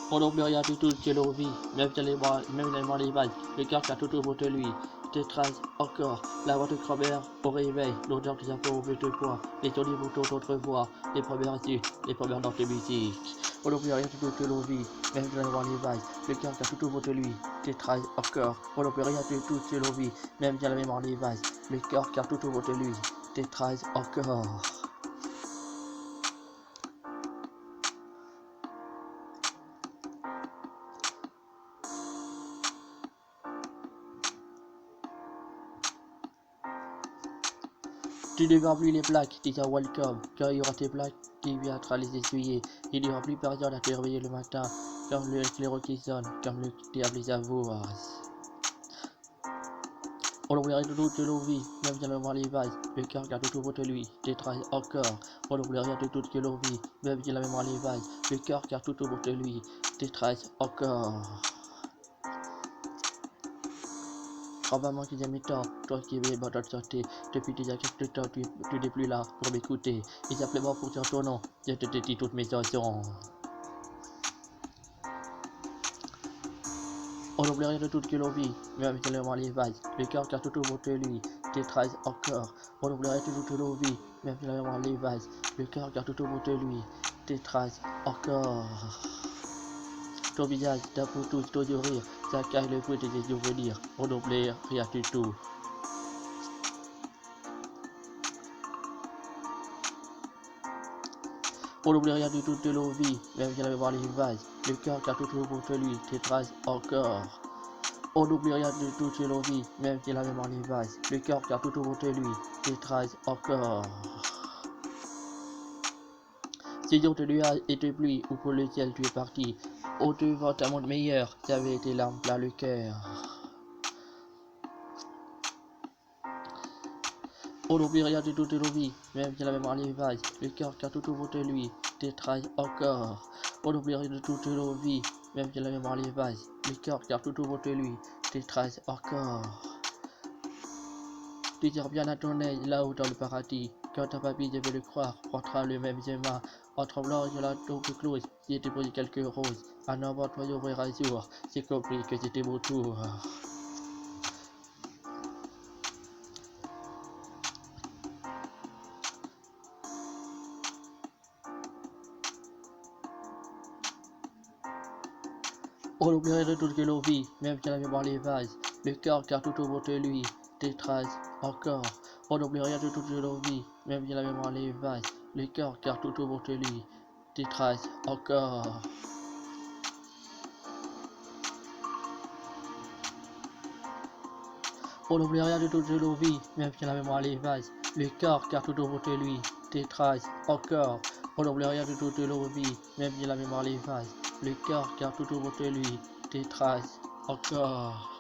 On n'oublie rien du tout que l'on vit, même les balles, le cœur qui a tout autour de lui. T13 encore, la voix de grand-mère au réveil, l'odeur des impôts au bout de poids, les olives autour d'autres voix, les premières insultes, les premières notes de musique. On n'oublie rien du tout que l'on vit, même les balles, le cœur qui a tout autour de lui. T13 encore, on n'oublie rien du tout que l'on vit, même bien la mémoire des vases, le cœur qui a tout autour de lui. T13 encore. Tu ne verras plus les plaques, disant welcome, car il y aura tes plaques qui viendra les essuyer. Il n'y aura plus personne à te réveiller le matin, comme le clairon qui sonne, comme le diable les avoue. On l'oublierait de toute nos vies, même bien le voir les vases, le cœur garde tout contre lui, détraille encore. On n'oublie rien de toute que l'on vit, même bien la mémoire les vases, le cœur garde tout contre lui, détraille encore. Probablement qu'ils aiment tant, toi qui veux bonne santé, depuis déjà quelques temps tu n'es plus là pour m'écouter, et simplement pour dire ton nom, je te dis toutes mes chansons. On n'oublie rien de tout que l'on vit, même si les vases, le cœur car tout autour de lui, détraille encore. On n'oublie rien de tout que l'on vit, même si les vases, le cœur car tout autour de lui, détraille encore. Ton visage, ta peau tous, ton rire, ça caille le bruit de tes souvenirs. On n'oublie rien du tout. On n'oublie rien du tout de nos vies, même si voir les vases, le cœur car tout autour de lui, détraille encore. On n'oublie rien de tout de nos vies, même si la mémoire les vases, le cœur car tout autour de lui, détraille encore. Si on te lui a été pluie ou pour le ciel tu es parti, au devant un monde meilleur, tu avais été larmes plein le cœur. On n'oublie rien de toute nos vies, même si la mémoire les vases, le cœur car tout autour de lui, détraille encore. On n'oublie rien de toutes nos vies, même si la mémoire les vases, le cœur car tout autour de lui, détraille encore. Tu tires bien à ton aile là-haut dans le paradis, quand ta papille devait le croire, prendra le même schéma, en tremblant sur la tombe close, si était posé quelques roses, un enfant toi ouvrir un jour, j'ai compris que c'était mon tour. On oublierait de tout ce que l'on vit, même si la mémoire les vases, le cœur car tout autour de lui, détraille encore. On n'oublie rien de tout ce que l'on vit, même si la mémoire les vases, le cœur car tout autour de lui, détraille encore. On n'oublie rien de tout ce que l'on vit, même si la mémoire les vases, le cœur car tout autour de lui, détraille encore. On n'oublie rien de tout ce que l'on vit, même si la mémoire les vases, le cœur car tout autour de lui, détraille encore.